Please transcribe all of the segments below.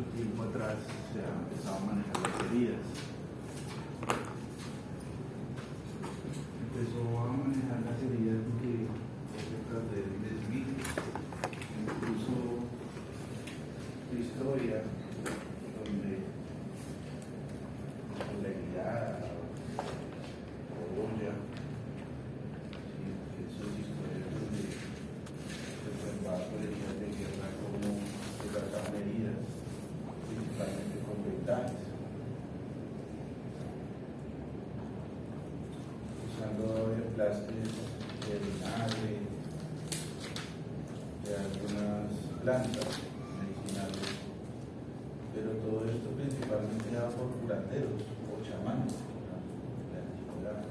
tiempo atrás se ha empezado a manejar las heridas. Empezó a manejar las heridas porque se trata de desvío. Incluso historia donde la herida o olla, esos historias donde se observaba por heridas de guerra como se trataban heridas, principalmente con vendajes, usando emplastes de vinagre, de algunas plantas medicinales, pero todo esto principalmente dado por curanderos o chamanes de la antigüedad.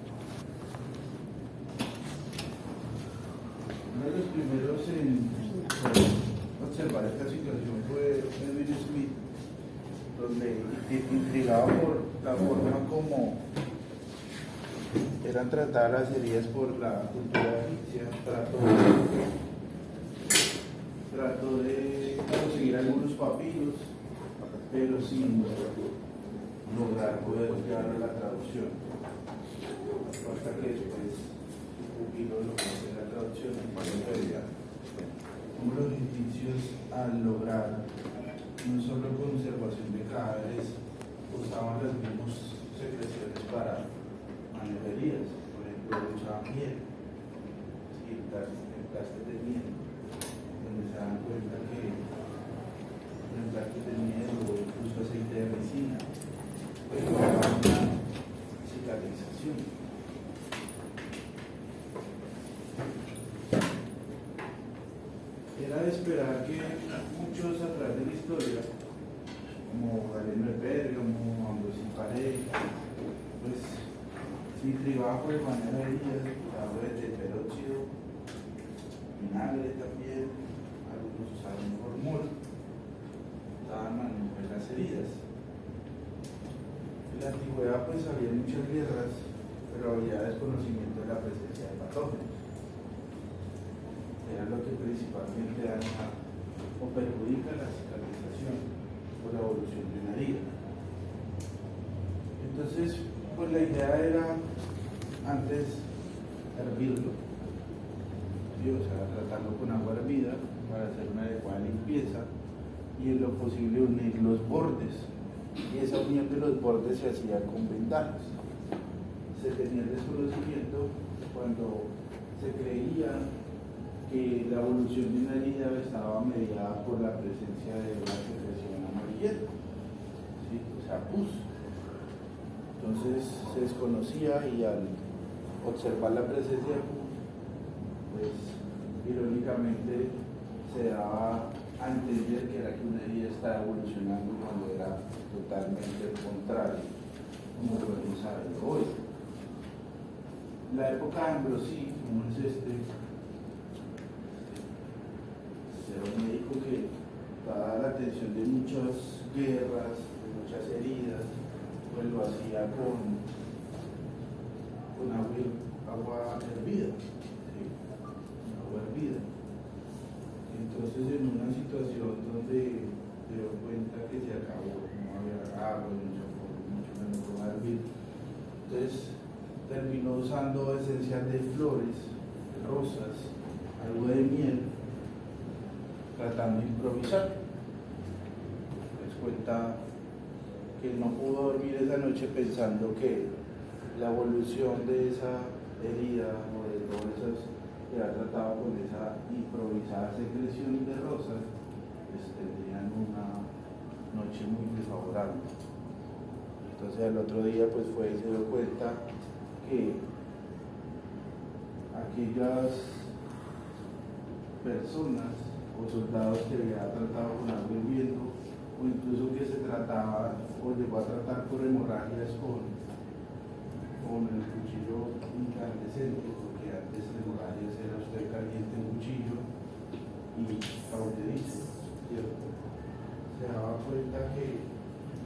Uno de los primeros en observar esta situación fue Edwin Smith, donde, intrigado por la forma como eran tratadas las heridas por la cultura egipcia, trató de conseguir algunos papiros, pero sin lograr poder llevar a la traducción. Hasta que después su pupilo logró hacer la traducción en realidad. Como los egipcios, al lograr no solo conservación de cadáveres, usaban las mismas secreciones para manejar heridas. Por ejemplo, usaban miel, emplastes de miel, donde se dan cuenta que emplastes de miel o incluso aceite de resina puede lograr una cicatrización. Era de esperar que muchos a través de la historia, como Galeno de Pérgamo, Ambrosio Paré, pues se intrigaban por manera de heridas, de peróxido, vinagre también, algunos usaban formol, daban manejo en las heridas. En la antigüedad pues había muchas guerras, pero había desconocimiento de la presencia de patógenos. Era lo que principalmente daña o perjudica la cicatrización o la evolución de una herida. Entonces, pues la idea era antes hervirlo, ¿sí? O sea, tratarlo con agua hervida para hacer una adecuada limpieza y en lo posible unir los bordes. Y esa unión de los bordes se hacía con vendajes. Se tenía el desconocimiento cuando se creía que la evolución de una herida estaba mediada por la presencia de una secreción amarillenta, ¿sí? O sea, pus. Entonces se desconocía y al observar la presencia de pus, pues irónicamente se daba a entender que era que una herida estaba evolucionando cuando era totalmente contrario, como podemos saber hoy. La época de Ambrosí, como es era un médico que daba la atención de muchas guerras, de muchas heridas, pues lo hacía con agua hervida, ¿sí? Agua hervida. Entonces, en una situación donde se dio cuenta que se acabó, no había agua, mucho menos forma de hervir, entonces terminó usando esencial de flores, de rosas, algo de miel, tratando de improvisar. Les cuenta que no pudo dormir esa noche pensando que la evolución de esa herida o de todas esas que ha tratado con esa improvisada secreción de rosas, pues tendrían una noche muy desfavorable. Entonces al otro día pues fue y se dio cuenta que aquellas personas o soldados que había tratado con agua hirviendo, o incluso que se trataba o llegó a tratar por hemorragias con el cuchillo incandescente, porque antes de hemorragias era usted caliente un cuchillo y cauterizo, ¿cierto? Se daba cuenta que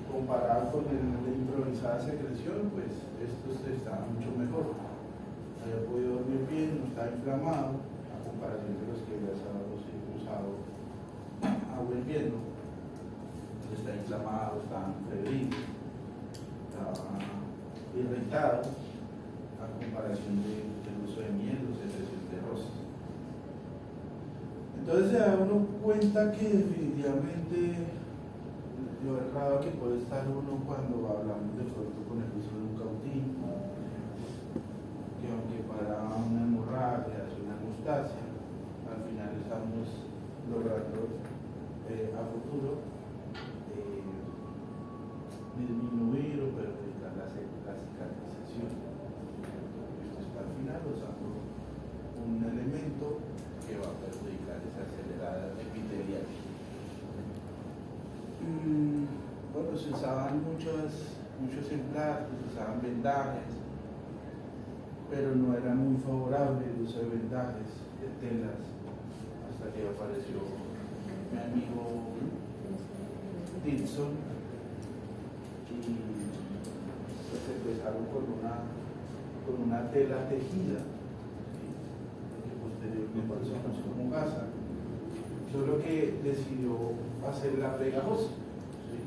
comparado con la improvisada secreción, pues esto estaba mucho mejor. Había podido dormir bien, no estaba inflamado, a comparación de los que había usado agua hirviendo, está inflamado, estaba febril, estaba irritado a comparación del uso de miel o secreción de rosas. Entonces se da uno cuenta que definitivamente lo errado que puede estar uno cuando hablamos de pronto con el uso de un cautín, que aunque para una hemorragia es una hemostasia, al final estamos logrando a futuro disminuir o perjudicar la cicatrización. Esto está al final usando un elemento que va a perjudicar esa acelerada epitelial. Bueno, se usaban muchos implantes, se usaban vendajes, pero no era muy favorable el uso de vendajes, de telas, hasta que apareció mi amigo Dilson y pues empezaron con una tela tejida, ¿sí? Que posteriormente se conoció como gasa, solo que decidió hacerla pegajosa, ¿sí?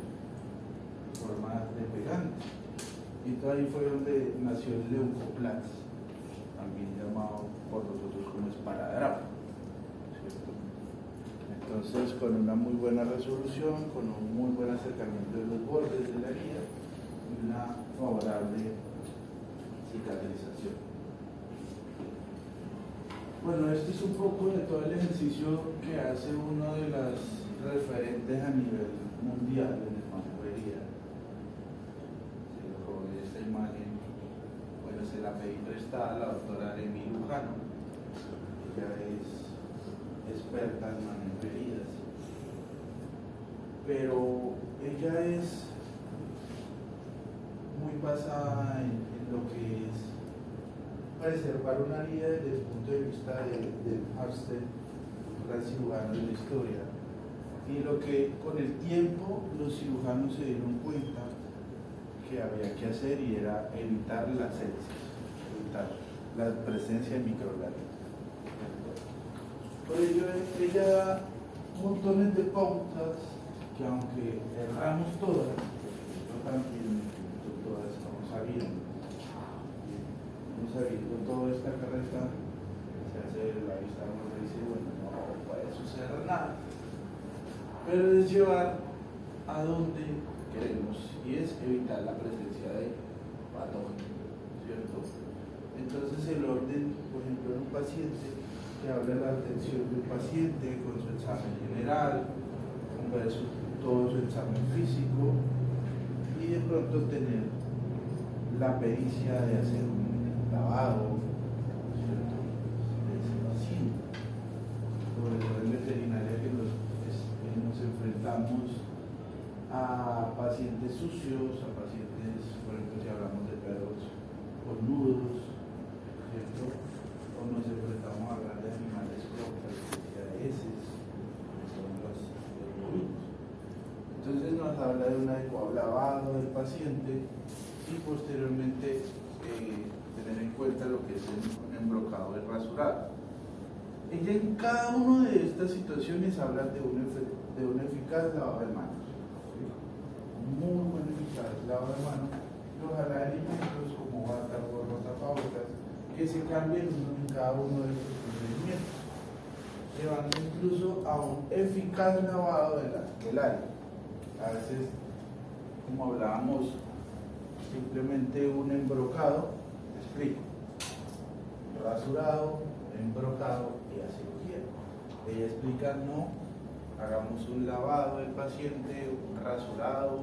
Forma de pegante. Y entonces ahí fue donde nació el leucoplast, también llamado por nosotros como esparadrapo, ¿cierto? Entonces, con una muy buena resolución, con un muy buen acercamiento de los bordes de la herida y una favorable cicatrización. Bueno, este es un poco de todo el ejercicio que hace uno de las referentes a nivel mundial en hematología. Se logró esta imagen, bueno, se la pedí prestada a la doctora Aremi Lujano. Ella es experta en manejo de heridas, pero ella es muy basada en lo que es preservar una herida desde el punto de vista del Harstedt, el gran cirujano de la historia, y lo que con el tiempo los cirujanos se dieron cuenta que había que hacer, y era evitar la sepsis, evitar la presencia de microorganismos. Por ello, ella da montones de pautas que, aunque erramos todas, yo también todas estamos sabiendo. Toda esta carreta se hace la vista gorda y dice, bueno, no puede suceder nada, pero es llevar a donde queremos, y es evitar la presencia de patógenos, ¿cierto? Entonces el orden, por ejemplo, en un paciente que habla de la atención del paciente con su examen general, con todo su examen físico, y de pronto tener la pericia de hacer un lavado, ¿cierto?, de ese paciente. Sobre todo en veterinaria, que nos enfrentamos a pacientes sucios, a pacientes, por ejemplo, si hablamos de perros con nudos, ¿cierto?, o nos enfrentamos a hablar de animales con presencia de heces, que son los bovinos. Entonces nos habla de un adecuado lavado del paciente y posteriormente tener en cuenta lo que es un embrocado y rasurado. Ella en cada una de estas situaciones habla de un eficaz lavado de manos, ¿sí? Muy buen eficaz lavado de manos, y ojalá alimentos como bata, gorro, tapabocas, que se cambien en cada uno de estos procedimientos, llevando incluso a un eficaz lavado del área. A veces, como hablábamos, simplemente un embrocado, te explico, rasurado, embrocado y a cirugía. Ella explica, no, hagamos un lavado del paciente, un rasurado,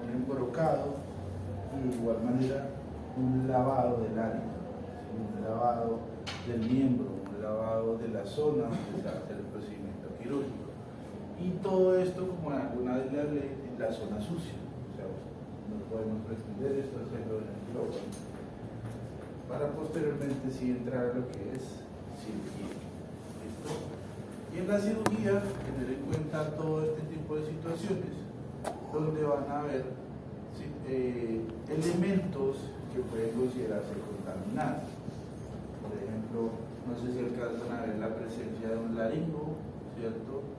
un embrocado, y de igual manera un lavado del área, un lavado del miembro, un lavado de la zona donde se hace el procedimiento quirúrgico. Y todo esto, como en alguna de las leyes, en la zona sucia. O sea, no podemos pretender esto, hacerlo en el quirófano, para posteriormente sí entrar a lo que es cirugía. ¿Listo? Y en la cirugía, tener en cuenta todo este tipo de situaciones, donde van a haber elementos que pueden considerarse contaminados. Por ejemplo, no sé si alcanzan a ver la presencia de un laringo, ¿cierto?,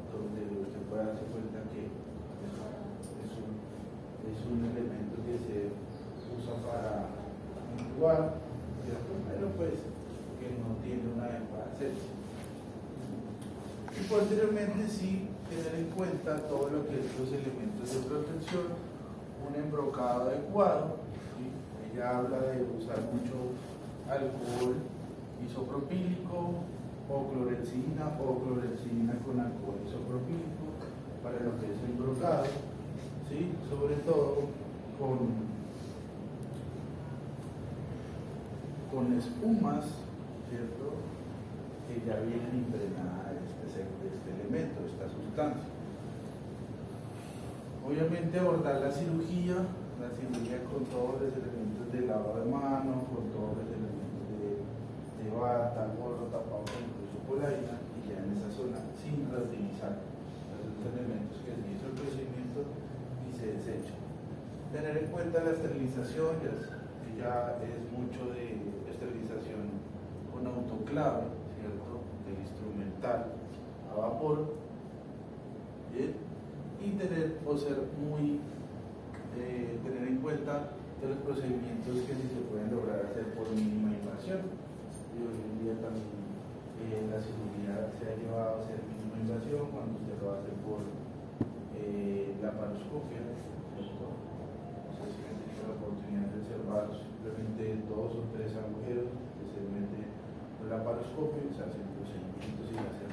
donde usted puede darse cuenta que posteriormente sí tener en cuenta todo lo que es los elementos de protección, un embrocado adecuado, ¿sí? Ella habla de usar mucho alcohol isopropílico o clorexidina con alcohol isopropílico para lo que es el embrocado, ¿sí? Sobre todo con espumas, ¿cierto? Que ya vienen impregnadas de este elemento, de esta sustancia. Obviamente abordar la cirugía con todos los elementos de lavado de manos, con todos los elementos de bata, gorro, tapado, incluso polaina, y ya en esa zona sin reutilizar los elementos que se hizo el procedimiento y se desecha. Tener en cuenta la esterilización, ya es mucho de esterilización con autoclave, ¿cierto? Del instrumental a vapor, ¿bien? Y tener en cuenta de los procedimientos que sí se pueden lograr hacer por mínima invasión. Y hoy en día también la cirugía se ha llevado a hacer mínima invasión cuando usted lo hace por laparoscopia, ¿cierto? No sé si han tenido la oportunidad de observar simplemente 2 o 3 agujeros que se meten por laparoscopio y se hacen procedimientos y hacen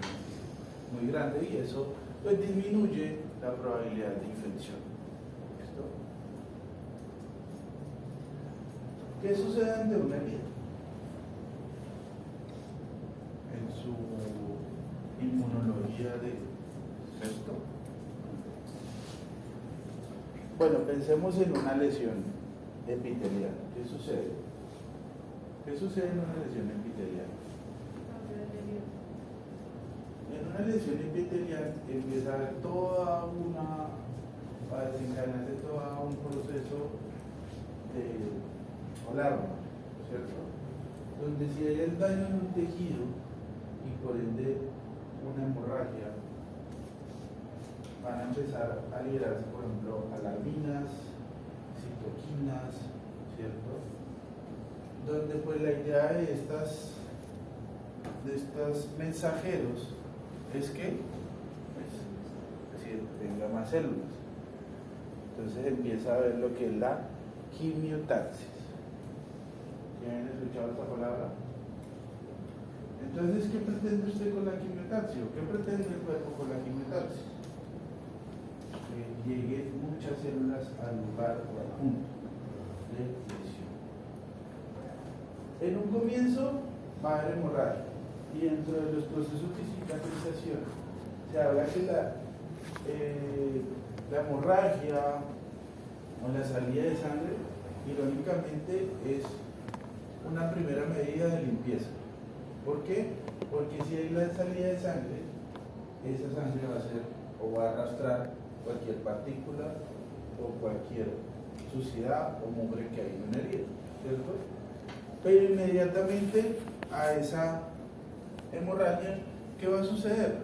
muy grande, y eso pues disminuye la probabilidad de infección. ¿Listo? ¿Qué sucede ante una herida? En su inmunología de esto. Bueno, pensemos en una lesión epitelial. ¿Qué sucede? ¿Qué sucede en una lesión epitelial? En una lesión epitelial empieza a haber para desencadenarse todo un proceso de alarma, ¿cierto? Donde si hay el daño en un tejido y por ende una hemorragia, van a empezar a liberarse, por ejemplo, alarminas, citoquinas, ¿cierto? Donde pues la idea de estos mensajeros es que tenga más células. Entonces empieza a ver lo que es la quimiotaxis. ¿Tienen escuchado esta palabra? Entonces, ¿qué pretende usted con la quimiotaxis? ¿O qué pretende el cuerpo con la quimiotaxis? Que lleguen muchas células al lugar o al punto de lesión. En un comienzo va a haber hemorragia, y dentro de los procesos de cicatrización se habla que la hemorragia o la salida de sangre, irónicamente, es una primera medida de limpieza. ¿Por qué? Porque si hay la salida de sangre, esa sangre va a ser o va a arrastrar cualquier partícula o cualquier suciedad o mugre que hay en una herida, ¿cierto? Pero inmediatamente a esa hemorragia, ¿qué va a suceder?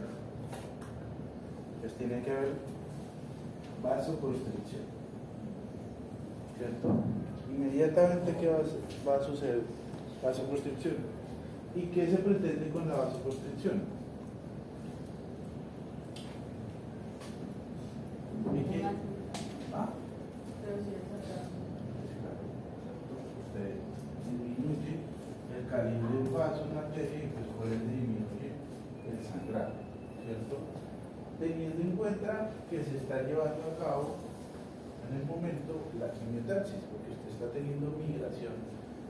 Pues tiene que haber vasoconstricción, ¿cierto? Inmediatamente, ¿qué va a suceder? Vasoconstricción. ¿Y qué se pretende con la vasoconstricción? Usted disminuye el calibre del vaso en la arteria y pues por ende disminuye el sangrado, ¿cierto? Teniendo en cuenta que se está llevando a cabo en el momento la quimiotaxis, porque usted está teniendo migración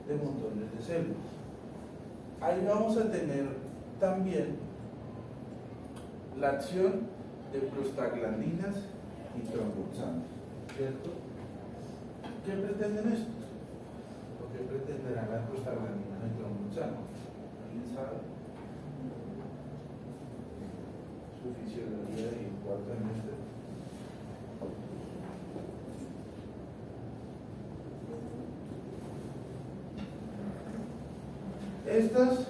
de montones de células. Ahí vamos a tener también la acción de prostaglandinas y tromboxanos, ¿cierto? ¿Qué pretenden estos? ¿O qué pretenderán las prostaglandinas y tromboxanos? ¿Alguien sabe? Su fisiología y cuarto semestre. Estas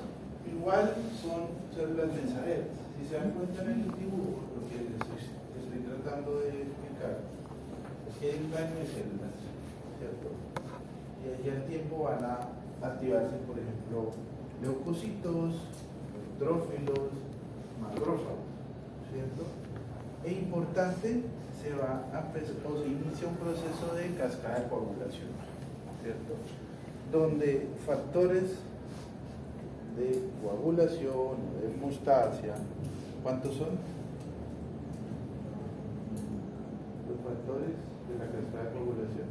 igual son células mensajeras. Si se dan cuenta en el dibujo, lo que les estoy tratando de explicar es que hay un daño de células, ¿cierto? Y allí al tiempo van a activarse, por ejemplo, leucocitos, neutrófilos, macrófagos. ¿cierto? E importante, se va a empezar, o se inicia un proceso de cascada de coagulación, ¿cierto? Donde factores de coagulación o de hemostasia, ¿cuántos son? Los factores de la cascada de coagulación.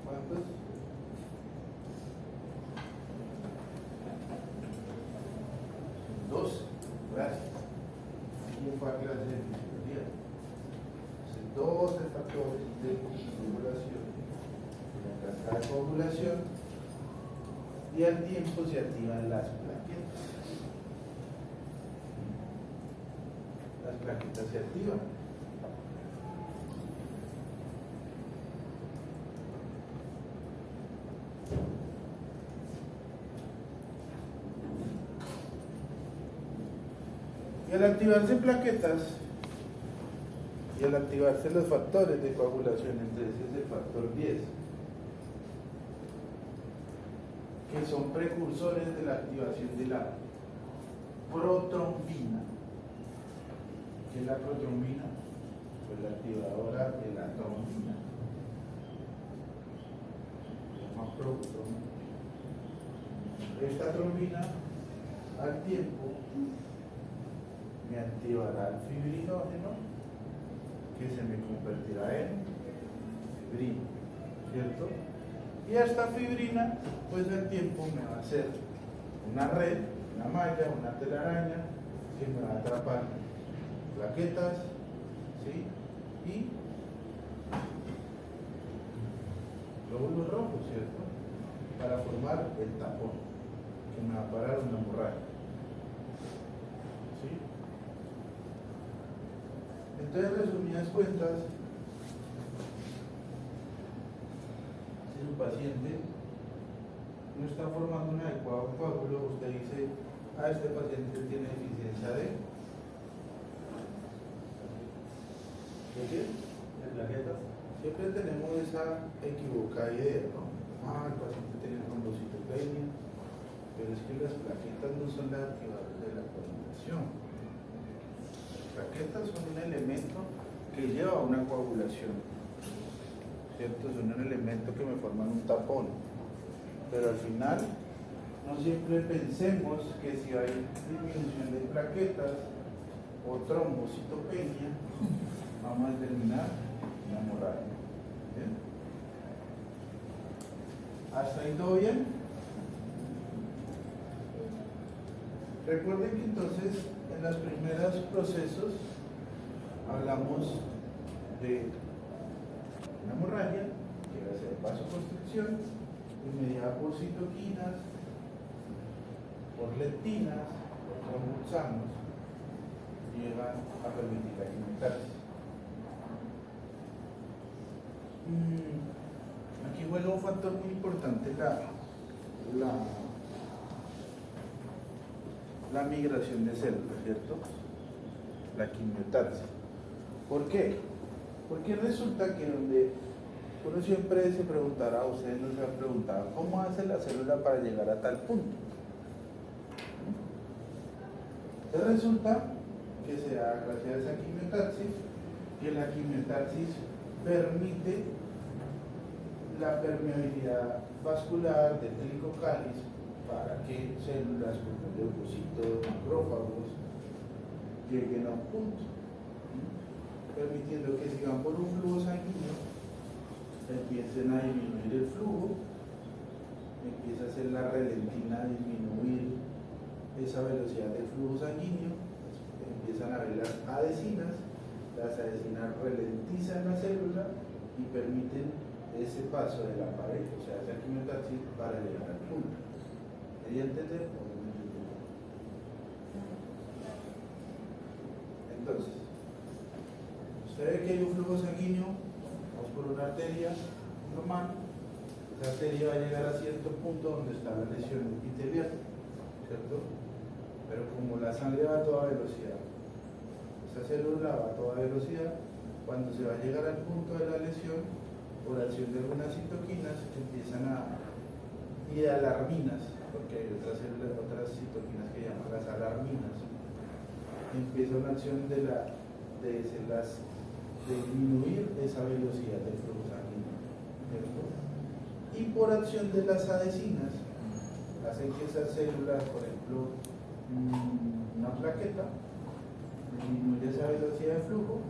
¿Cuántos? Dos. Gracias. ¿Quién fue a clase de fisiología? 12 factores de coagulación, de la cascada de coagulación, y al tiempo se activan las plaquetas. Las plaquetas se activan. Y al activarse plaquetas, y al activarse los factores de coagulación, entre ese es el factor 10, que son precursores de la activación de la protrombina. ¿Qué es la protrombina? Pues la activadora de la trombina. Se llama protrombina. Esta trombina, al tiempo, me activará el fibrinógeno, que se me convertirá en fibrina, ¿cierto? Y esta fibrina, pues al tiempo me va a hacer una red, una malla, una telaraña, que me va a atrapar plaquetas, ¿sí? Y glóbulos rojos, ¿cierto? Para formar el tapón, que me va a parar una hemorragia, ¿sí? Entonces, resumidas cuentas, si su paciente no está formando un adecuado coágulo, usted dice, este paciente tiene deficiencia de qué? ¿De plaquetas? Siempre tenemos esa equivocada idea, ¿no? El paciente tiene trombocitopenia, pero es que las plaquetas no son las activadoras de la coagulación. Plaquetas son un elemento que lleva a una coagulación, ¿cierto? Son un elemento que me forman un tapón, pero al final no siempre pensemos que si hay disminución de plaquetas o trombocitopenia vamos a determinar una hemorragia. ¿Bien? ¿Hasta ahí todo bien? Recuerden que entonces en los primeros procesos hablamos de una hemorragia que va a ser vasoconstricción, mediada por citoquinas, por leptinas, por trombutsanos, llegan a permitir la quimiotaxis. Aquí juega un factor muy importante la migración de células, ¿cierto? La quimiotaxis. ¿Por qué? Porque resulta que donde uno siempre se preguntará, ustedes no se han preguntado, ¿cómo hace la célula para llegar a tal punto? Entonces resulta que se da gracias a esa quimiotaxis, que la quimiotaxis permite la permeabilidad vascular del helicocáliz para que células como leucocitos, macrófagos lleguen a un punto, permitiendo que si van por un flujo sanguíneo empiecen a disminuir el flujo, empieza a hacer la relentina a disminuir esa velocidad del flujo sanguíneo, empiezan a ver las adhesinas ralentizan la célula y permiten ese paso de la pared, o sea, esa quimiotaxis para llegar al punto. ¿Me entender o no me entienden? Entonces, usted ve que hay un flujo sanguíneo, vamos por una arteria normal, esa arteria va a llegar a cierto punto donde está la lesión epitelial, ¿cierto? Pero como la sangre va a toda velocidad, esa célula va a toda velocidad, cuando se va a llegar al punto de la lesión, por acción de algunas citoquinas, empiezan a y de alarminas, porque hay otras citoquinas que llaman las alarminas, empieza una acción de disminuir esa velocidad del flujo sanguíneo, ¿cierto? Y por acción de las adhesinas, hacen que esas células, por ejemplo, una plaqueta, disminuye esa velocidad de flujo,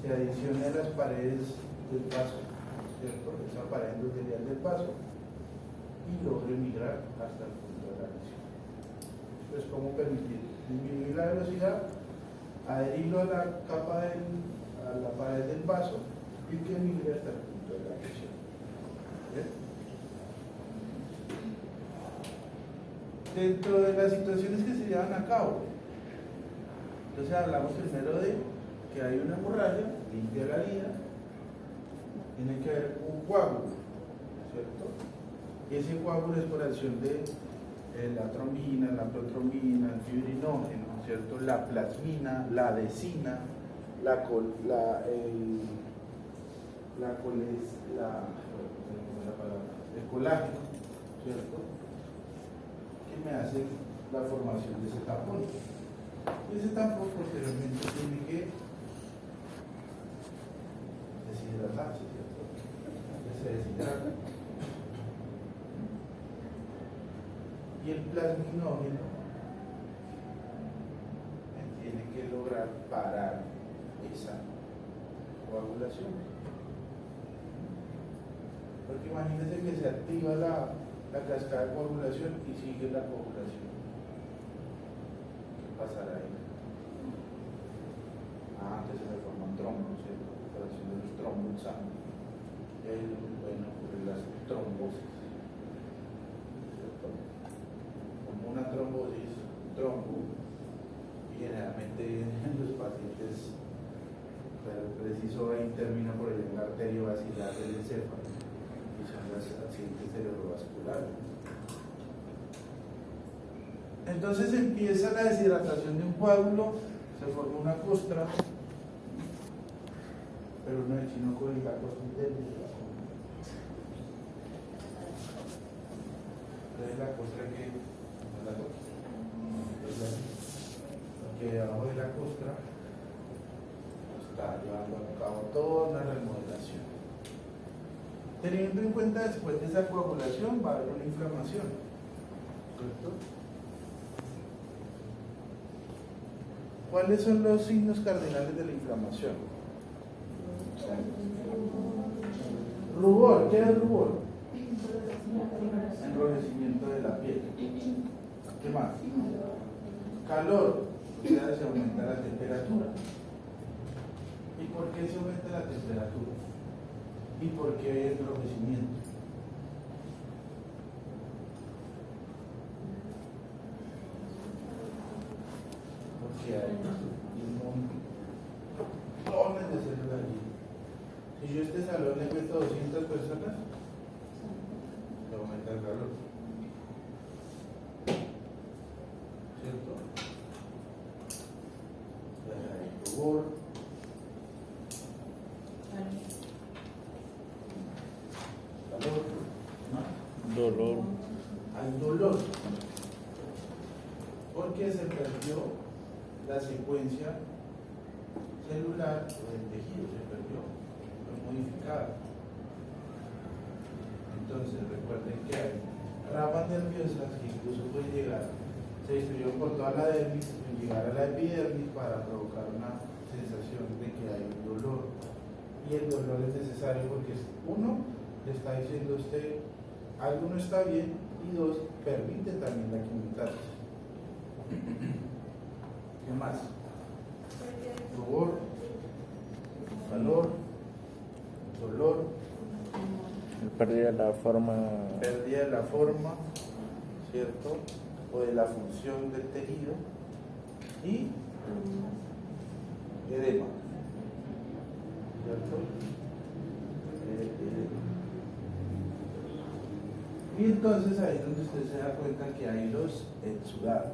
se adicione a las paredes del vaso, ¿cierto? Esa pared endotelial del vaso, y logre migrar hasta el punto de la lesión. Entonces, ¿cómo permitir? Disminuir la velocidad, adherirlo a la pared del vaso y que migre hasta el punto de la lesión. ¿Bien? Dentro de las situaciones que se llevan a cabo, entonces hablamos primero de que hay una hemorragia, limpia la herida, tiene que haber un coágulo, ¿cierto? Y ese coágulo es por acción de la trombina, la protrombina, el fibrinógeno, ¿cierto? La plasmina, la adhesina, el colágeno, ¿cierto? Que me hace la formación de ese tapón. Y ese tapón posteriormente tiene que deshidratarse, ¿cierto? Se deshidrata. Y el plasminógeno tiene que lograr parar esa coagulación. Porque imagínense que se activa la cascada de coagulación y sigue la coagulación. ¿Qué pasará ahí? Antes se me forman trombos, ¿cierto? Por acción de los trombos en sangre. Bueno, por las trombosis. Como una trombosis, un trombo, y generalmente en los pacientes, pero preciso hay un término por el arterio basilar del encéfalo, y son los accidentes cerebrovasculares. Entonces empieza la deshidratación de un coágulo, se forma una costra, pero no el chino con la costra interna. Entonces la costra que abajo de la costra está llevando a cabo toda una remodelación. Teniendo en cuenta después de esa coagulación va a haber una inflamación, ¿cierto? ¿Cuáles son los signos cardinales de la inflamación? Rubor, ¿qué es rubor? Enrojecimiento de la piel. ¿Qué más? Calor, o sea, se aumenta la temperatura. ¿Y por qué se aumenta la temperatura? ¿Y por qué hay enrojecimiento? Porque hay montones de células allí. Si yo a este salón le meto 200 personas, se aumenta el calor. ¿Cierto? Hay rubor. Calor. ¿No? Dolor. Hay dolor. Porque se perdió la secuencia celular del tejido, se perdió, fue modificada. Entonces recuerden que hay ramas nerviosas que incluso pueden llegar, se distribuyen por toda la dermis, llegar a la epidermis para provocar una sensación de que hay un dolor. Y el dolor es necesario porque uno, le está diciendo a usted algo no está bien, y dos, permite también la quimiotaxis. ¿Qué más? Rubor, calor, dolor, Pérdida de la forma. pérdida de la forma, ¿cierto? O de la función del tejido, y edema, ¿cierto? Y entonces ahí es donde usted se da cuenta que hay los exudados.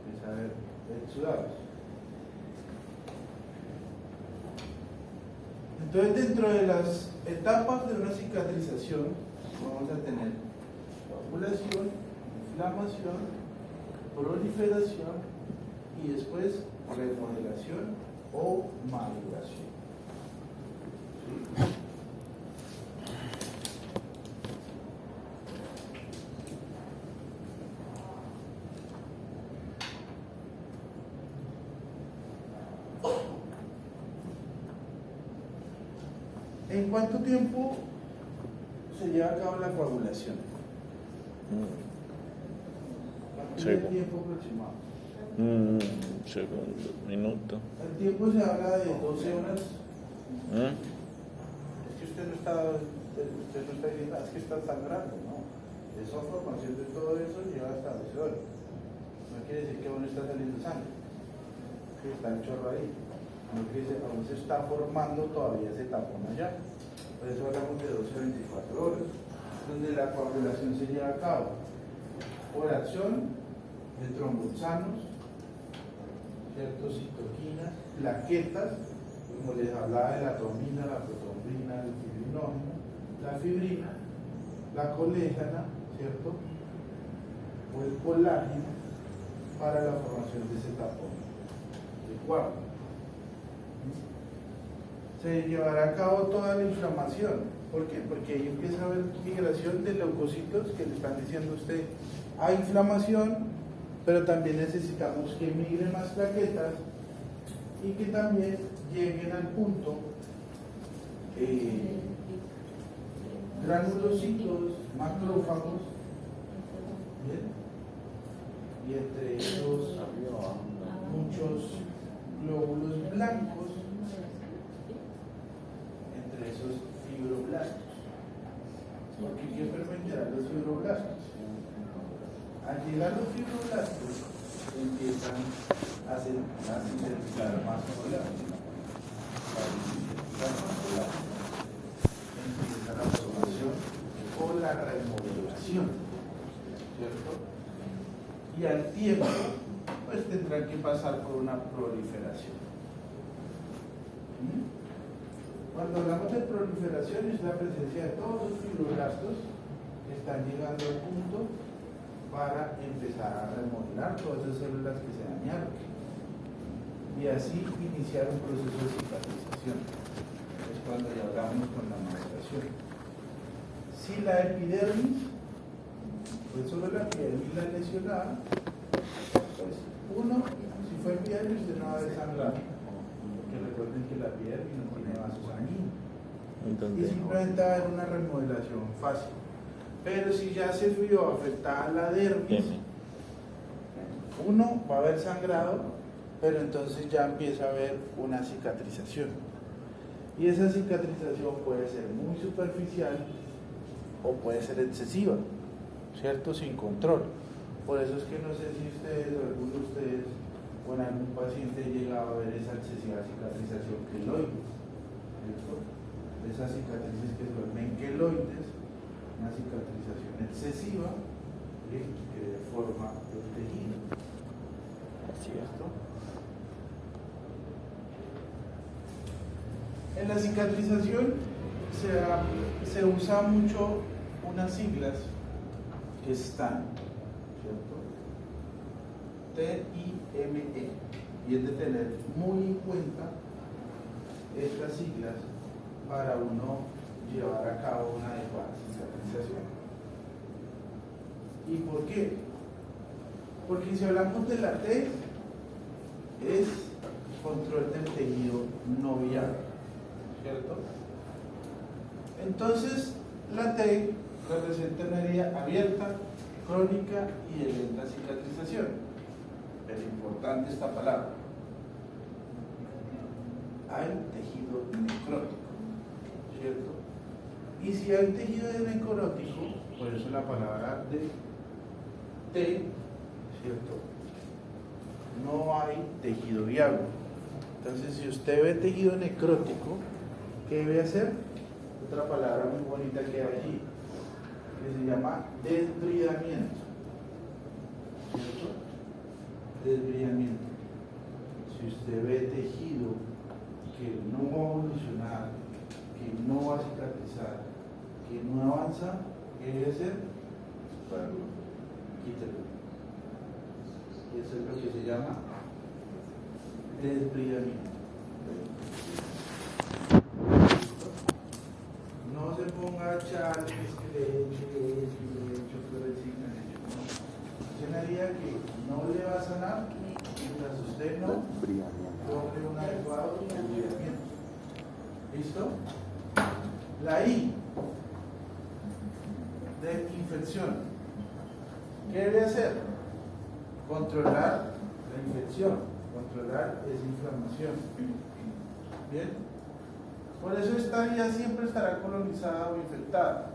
Empieza a ver exudados. Entonces, dentro de las etapas de una cicatrización, vamos a tener coagulación, inflamación, proliferación y después remodelación o maduración. ¿Sí? ¿En cuánto tiempo se lleva a cabo la coagulación? ¿Cuánto es el tiempo aproximado? Segundo, minuto. El tiempo se habla de 12 horas. Es que usted no está diciendo, es que está sangrando, ¿no? Esa formación de todo eso lleva hasta 12 horas. No quiere decir que aún está saliendo sangre, que está el chorro ahí. No quiere decir que aún se está formando todavía ese tapón allá. Por eso hablamos de 12 a 24 horas, donde la coagulación se lleva a cabo por acción de tromboxanos, ciertos citoquinas, plaquetas, como les hablaba de la trombina, la protrombina, el fibrinógeno, la fibrina, la coléjana, ¿cierto? O el colágeno para la formación de ese tapón de coágulo. Se llevará a cabo toda la inflamación. ¿Por qué? Porque ahí empieza a haber migración de leucocitos que le están diciendo a usted, hay inflamación, pero también necesitamos que migren más plaquetas y que también lleguen al punto granulocitos, macrófagos, ¿bien? Y entre esos muchos glóbulos blancos, entre esos fibroblastos. Porque ¿qué permitirán los fibroblastos? Al llegar los fibroblastos empiezan a sintetizar más colágeno. Empieza la formación o la remodelación, ¿cierto? Y al tiempo, pues tendrán que pasar por una proliferación. Cuando hablamos de proliferación es la presencia de todos los fibroblastos que están llegando al punto para empezar a remodelar todas esas células que se dañaron y así iniciar un proceso de cicatrización. Es cuando ya hablamos con la maduración. Si la epidermis, pues sobre la epidermis la lesionada, pues uno, si fue epidermis, usted no va a ver sangrado, porque recuerden que la epidermis no tiene vasos sanguíneos y simplemente va a haber una remodelación fácil. Pero si ya se vio afectada la dermis, uno va a haber sangrado, pero entonces ya empieza a haber una cicatrización. Y esa cicatrización puede ser muy superficial o puede ser excesiva, ¿cierto? Sin control. Por eso es que no sé si ustedes o alguno de ustedes o en algún paciente llegaba a ver esa excesiva cicatrización queloide, ¿cierto? Esas cicatrices que se vuelven queloides, una cicatrización excesiva que deforma el tejido. ¿Cierto? En la cicatrización se usa mucho unas siglas que están, ¿cierto? TIME, y es de tener muy en cuenta estas siglas para uno llevar a cabo una adecuada cicatrización. ¿Y por qué? Porque si hablamos de la T, es control del tejido no viable, ¿cierto? Entonces, la T representa una herida abierta, crónica y de lenta cicatrización. Es importante esta palabra. Hay tejido necrótico, ¿cierto? Y si hay tejido necrótico, por eso la palabra de T, ¿cierto? No hay tejido viable. Entonces, si usted ve tejido necrótico, ¿qué debe hacer? Otra palabra muy bonita que hay allí, que se llama desbridamiento, ¿cierto? Desbridamiento. Si usted ve tejido que no va a evolucionar, que no va a cicatrizar, que no avanza, ¿Qué debe hacer? Quítelo. Eso es lo que se llama desbridamiento. No se ponga a echar que le echo florecita. Es una herida que no le va a sanar mientras usted no logre un adecuado desbridamiento. ¿Listo? La I de infección. ¿Qué debe hacer? Controlar la infección, controlar esa inflamación. ¿Bien? Por eso esta vía siempre estará colonizada o infectada.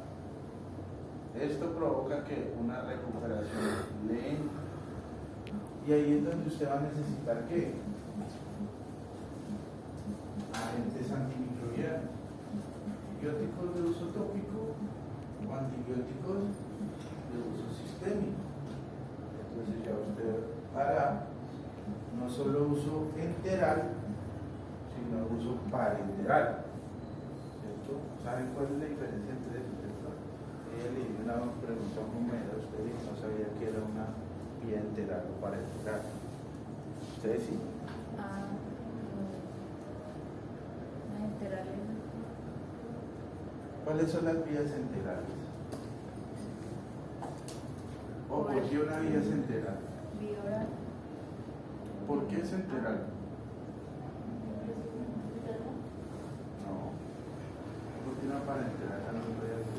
Esto provoca que una recuperación lenta. Y ahí es donde usted va a necesitar ¿qué? Agentes antimicrobianos, antibióticos de uso tópico o antibióticos de uso sistémico. Entonces ya usted hará no solo uso enteral, sino uso parenteral. ¿Cierto? ¿Saben cuál es la diferencia entre eso? ¿Cierto? Ella le hizo una pregunta a un compañero de ustedes y no sabía que era una vía enteral o parenteral. ¿Ustedes sí? Enterales. ¿Cuáles son las vías enterales? ¿O por qué una vía es enteral? Bioral. ¿Por qué es enteral? No. ¿Por qué una parenteral no puede ser?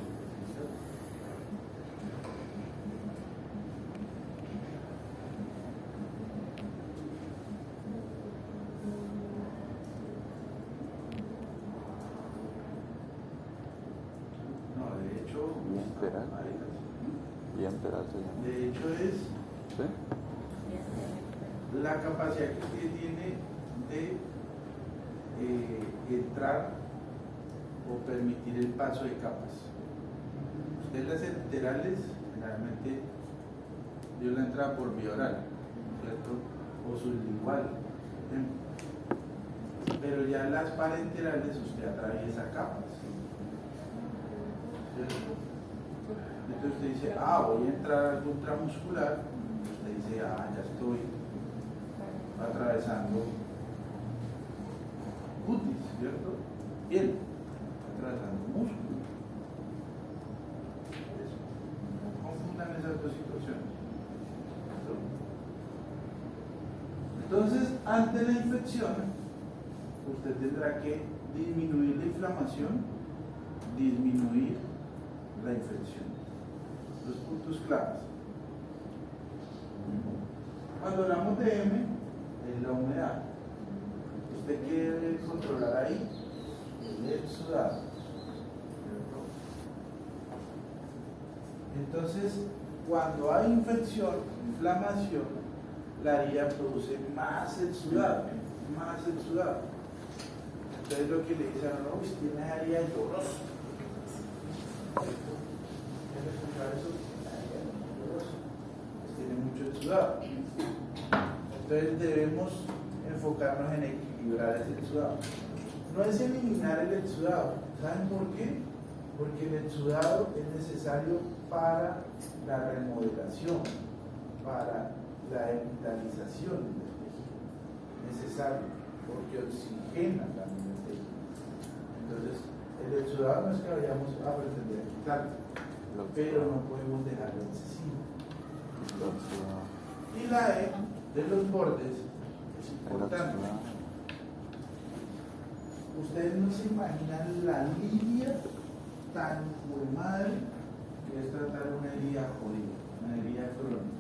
No, de hecho, Vía enteral. Vía enteral se llama. de hecho es ¿Sí? la capacidad que usted tiene de entrar o permitir el paso de capas. Usted las enterales generalmente dio la entrada por vía oral, ¿cierto? O sublingual, pero ya las parenterales usted atraviesa capas, ¿cierto? Entonces usted dice, voy a entrar al intramuscular, usted dice, ya estoy atravesando cutis, ¿cierto? Piel, atravesando músculo. Eso. No confundan esas dos situaciones. Entonces, ante la infección, usted tendrá que disminuir la inflamación, disminuir la infección. Los puntos claves. Cuando hablamos de M, es la humedad. ¿Usted qué debe controlar ahí? El exudado. Entonces, cuando hay infección, inflamación, la herida produce más exudado, más exudado. Entonces lo que le dicen, no, tiene una herida llorosa. ¿Quieres escuchar eso? Tiene mucho exudado. Entonces debemos enfocarnos en equilibrar ese exudado. No es eliminar el exudado. ¿Saben por qué? Porque el exudado es necesario para la remodelación, para la revitalización del tejido. Necesario, porque oxigena también el tejido. Entonces, el exudado no es que vayamos a pretender quitarlo, pero no podemos dejarlo excesivo. Y la E de los bordes es importante. Ustedes no se imaginan la lidia tan madre que es tratar una herida jodida, una herida crónica.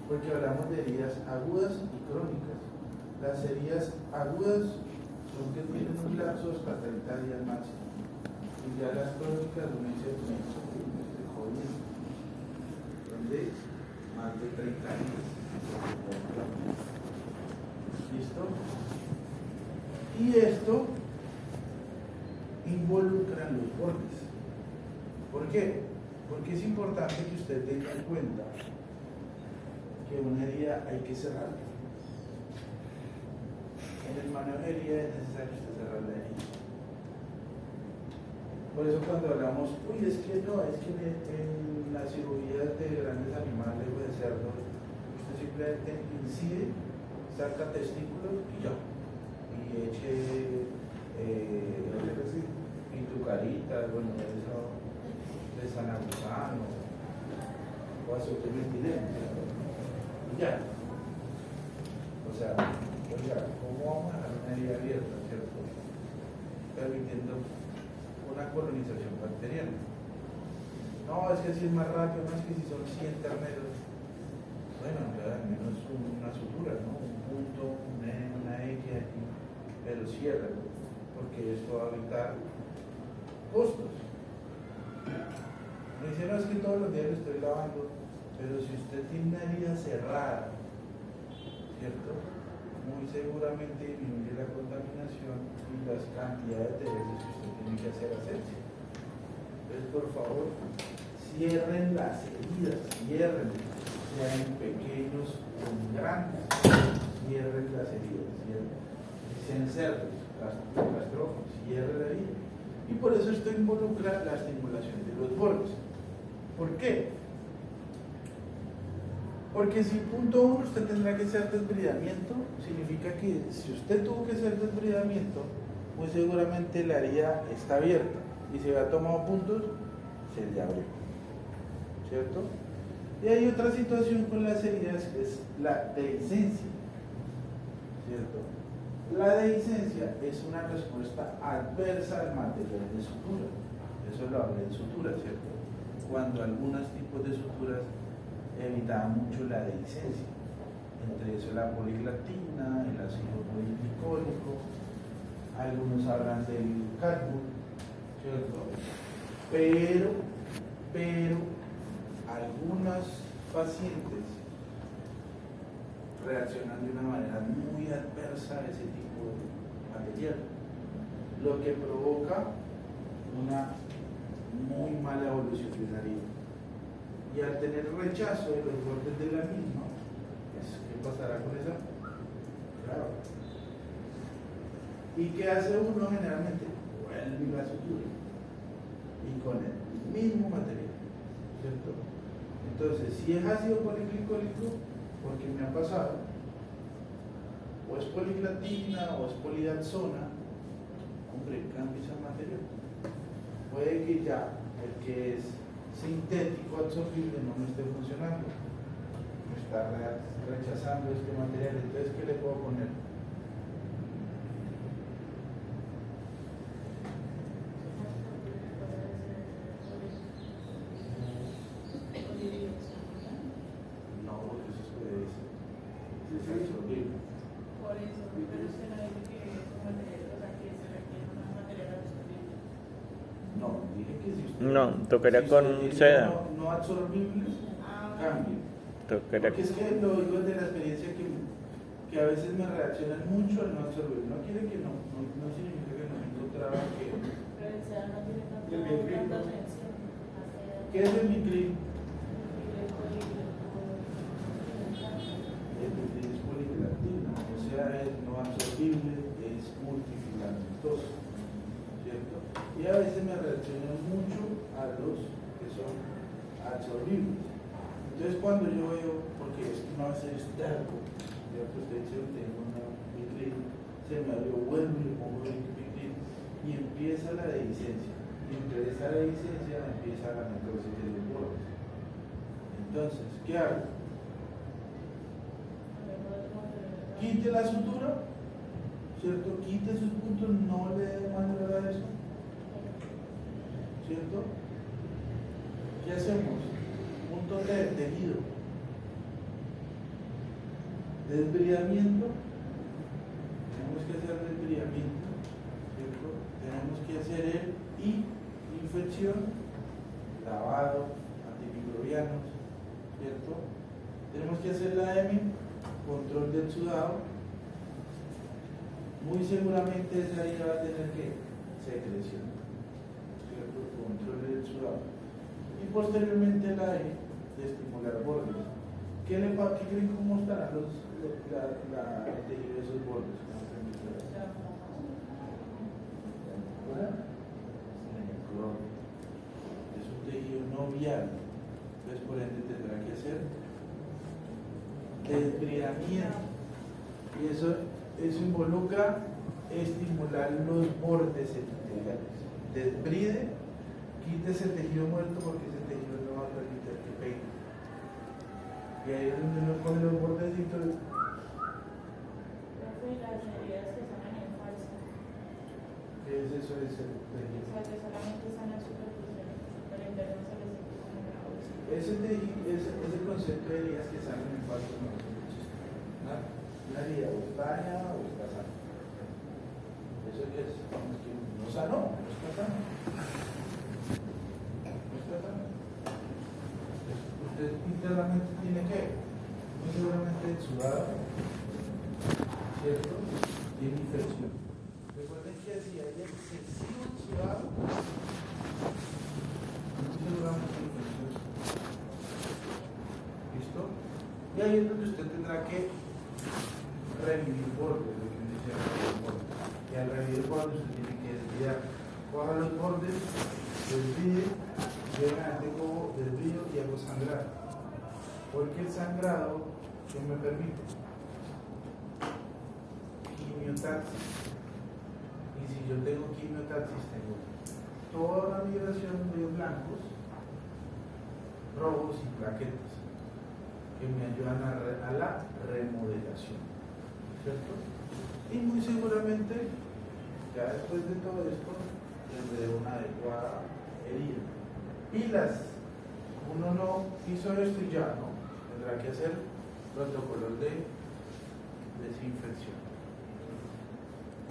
Porque hablamos de heridas agudas y crónicas. Las heridas agudas son que tienen un lapso de hasta 30 días máximo. Y ya las crónicas, uno dice, me estoy jodiendo. ¿Dónde? Más de 30 años. ¿Listo? Y esto involucra los bordes. ¿Por qué? Porque es importante que usted tenga en cuenta que una herida hay que cerrarla. En el manejo de herida es necesario usted cerrar la herida. Por eso cuando hablamos, uy, es que no, es que en las cirugías de grandes animales o de cerdos, usted simplemente incide, saca testículos y ya. Y eche pintucaritas, bueno, eso de sanagusano o azotemethileno. Y ya. O sea, oiga, ¿cómo vamos a dejar una herida abierta, cierto? Permitiendo una colonización bacteriana. No, es que si es más rápido, no es que si son 100 terneros. Bueno, al menos una sutura, ¿no? Un punto, una X aquí, pero cierra, porque esto va a evitar costos. Me dice, no, es que todos los días lo estoy lavando, pero si usted tiene una herida cerrada, ¿cierto? Muy seguramente disminuye la contaminación y las cantidades de veces que usted tiene que hacer asepsia. Entonces, por favor, cierren las heridas, cierren, sean pequeños o grandes, cierren las heridas, cierren. Sean cerdos, castrojos, cierren la herida. Y por eso esto involucra la estimulación de los bordes. ¿Por qué? Porque si punto 1 usted tendrá que hacer desbridamiento, significa que si usted tuvo que hacer desbridamiento, muy seguramente la herida está abierta y si había tomado puntos, se le abrió, ¿cierto? Y hay otra situación con las heridas que es la dehiscencia, ¿cierto? La dehiscencia es una respuesta adversa al material de sutura, eso lo hablé de sutura, ¿cierto? Cuando algunos tipos de suturas evitaban mucho la dehiscencia, entre eso la poliglactina, el ácido poliglicólico, algunos hablan del cálculo, ¿cierto? Pero algunos pacientes reaccionan de una manera muy adversa a ese tipo de material, lo que provoca una muy mala evolución de la herida. Y al tener rechazo de los bordes de la misma, pues, ¿qué pasará con esa? Claro. ¿Y qué hace uno generalmente? Vuelve la sutura. Y con el mismo material, ¿cierto? Entonces, si es ácido poliglicólico, porque me ha pasado, o es poliglatina o es polidaxona, hombre, cambia ese material. Puede que ya el que es sintético absorbible no me esté funcionando, me está rechazando este material, entonces ¿qué le puedo poner? No, porque eso es absorbible. Por eso, pero usted no dice que es un material, o sea, que se requiere un material absorbible. No, dije que si usted, No, tocaría si con usted tiene seda. no absorbible, cambie. Tocaría. Porque es que lo digo de la experiencia que a veces me reaccionan mucho al no absorber. No quiere que no significa que no encontraba que. Pero el SEA no tiene tanta tensión. ¿Qué es el micrin? El micrin es poliglactina, o sea, es no absorbible, es multifilamentoso, ¿cierto? Y a veces me reaccionan mucho a los que son absorbibles. Entonces cuando yo veo, porque es que no va a ser terco, ya pues de hecho tengo una micrin, se me abrió, vuelvo y le pongo el micrin y empieza la dehiscencia. Y entre esa dehiscencia empieza la necrosis de los bordes. Entonces, ¿qué hago? Quite la sutura, ¿cierto? Quite sus puntos, no le dé más a eso, ¿cierto? ¿Qué hacemos? Puntos de tejido, desbridamiento, tenemos que hacer desbridamiento, ¿cierto? Tenemos que hacer infección, lavado, antimicrobianos, ¿cierto? Tenemos que hacer la EMI, control del sudado. Muy seguramente esa herida va a tener que secreción, ¿cierto? Control del sudado. Y posteriormente la E de estimular bordes. ¿Qué creen cómo estarán el tejido de esos bordes? sinovial. Entonces, por ende, tendrá que hacer desbridamiento. Y eso involucra estimular los bordes epiteliales. Desbride, quite ese tejido muerto porque ese tejido no va a permitir que pegue. Y ahí es donde uno pone los bordecitos. Profe, las heridas que sanan en falso. ¿Qué es eso? Es el O tejido. sea, que solamente sanan superficiales, pero interno se les empieza a grabar. Ese concepto de heridas que salen en falso no es un chiste. Una herida o está dañada o está sana. Eso es, vamos, que no sanó, no está sano. No está sano. Usted internamente tiene que, muy seguramente sudado, ¿cierto? Tiene infección. Recuerden que si hay excesivo sudado, muy seguramente hay infección. ¿Listo? Y ahí es donde usted tendrá que revivir bordes, lo que dice revivir bordes. Y al revivir bordes usted tiene que desviar. Coja los bordes, desvíe, llega como desvío y hago sangrado. Porque el sangrado, ¿qué me permite? Quimiotaxis. Y si yo tengo quimiotaxis, tengo toda una migración de blancos, rojos y plaquetas que me ayudan a la remodelación, ¿cierto? Y muy seguramente, ya después de todo esto, tendré una adecuada herida. Pilas, uno no hizo esto y ya, ¿no? Tendrá que hacer protocolos de desinfección.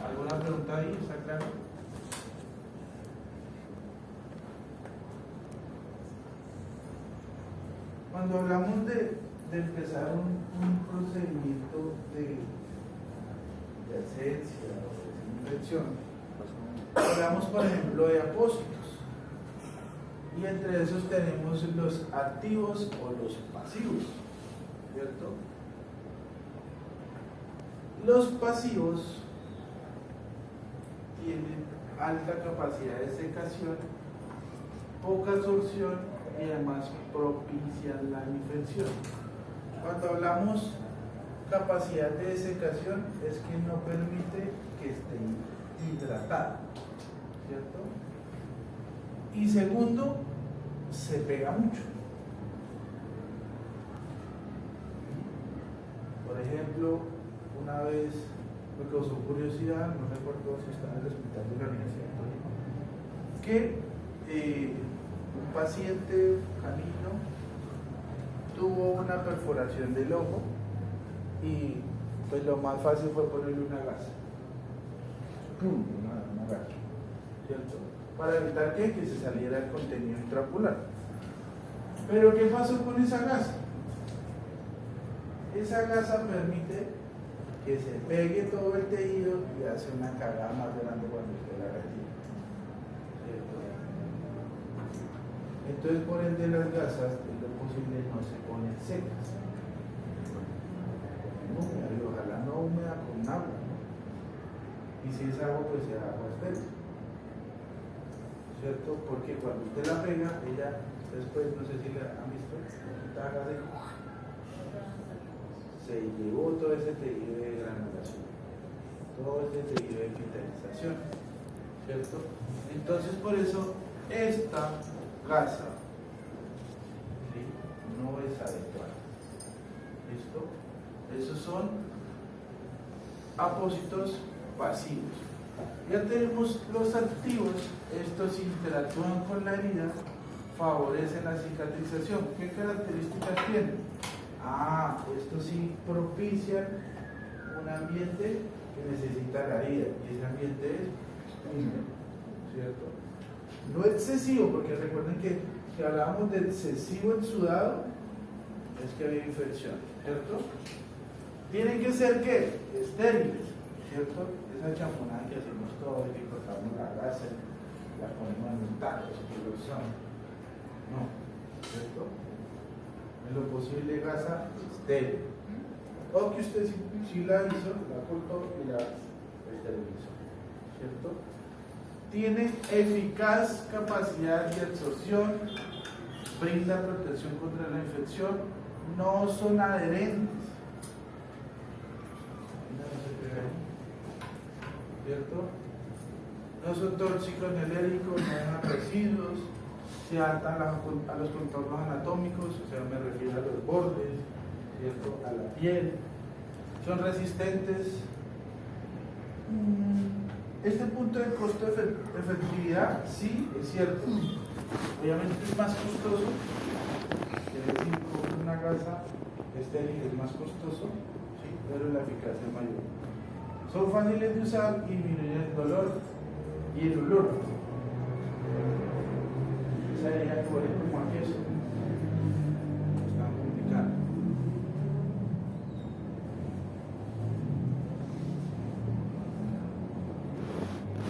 ¿Alguna pregunta ahí? ¿Está claro? Cuando hablamos de empezar un procedimiento de asepsia o de desinfección, hablamos por ejemplo de apósitos, y entre esos tenemos los activos o los pasivos, ¿cierto? Los pasivos tienen alta capacidad de secación, poca absorción y además propician la infección. Cuando hablamos capacidad de desecación es que no permite que esté hidratado, ¿cierto? Y segundo, se pega mucho. Por ejemplo, una vez me causó curiosidad, no recuerdo si estaba en el hospital de la Universidad de Tolima, que un paciente canino tuvo una perforación del ojo y pues lo más fácil fue ponerle una gasa. Una gasa, ¿cierto? Para evitar que se saliera el contenido intraocular. Pero ¿qué pasó con esa gasa? Esa gasa permite que se pegue todo el tejido y hace una cagada más grande cuando usted la retira, ¿cierto? Entonces, por ende, las gasas, en lo posible, no se ponen secas. Húmeda, y ojalá no húmeda con agua, ¿no? Y si es agua, pues sea agua estéril, ¿cierto? Porque cuando usted la pega, ella después, no sé si la han visto, se llevó todo ese tejido de granulación, todo ese tejido de epitelización, ¿cierto? Entonces, por eso, esta gasa, ¿sí?, no es adecuada. ¿Listo? Esos son apósitos pasivos. Ya tenemos los activos, estos interactúan con la herida, favorecen la cicatrización. ¿Qué características tienen? Estos sí propician un ambiente que necesita la herida, y ese ambiente es húmedo, ¿cierto? No excesivo, porque recuerden que si hablábamos de excesivo exudado, es que había infección, ¿cierto? Tienen que ser, ¿qué? Estériles, ¿cierto? Esa champonada que hacemos todos, que cortamos la gasa, la ponemos en un taco, que lo son. No, ¿cierto? En lo posible gasa estéril. O que usted sí la hizo, la cortó y la esterilizó, ¿cierto? Tiene eficaz capacidad de absorción, brinda protección contra la infección, no son adherentes. ¿Cierto? No son tóxicos ni alérgicos, no dejan residuos, se adaptan a los contornos anatómicos, o sea, me refiero a los bordes, ¿cierto? A la piel, son resistentes. Este punto de costo-efectividad, sí, es cierto, obviamente es más costoso, quiere decir, una gasa estéril es más costoso, ¿sí? Pero la eficacia es mayor. Son fáciles de usar y disminuyen el dolor y el olor. Esa idea que huele como a queso. Está complicado.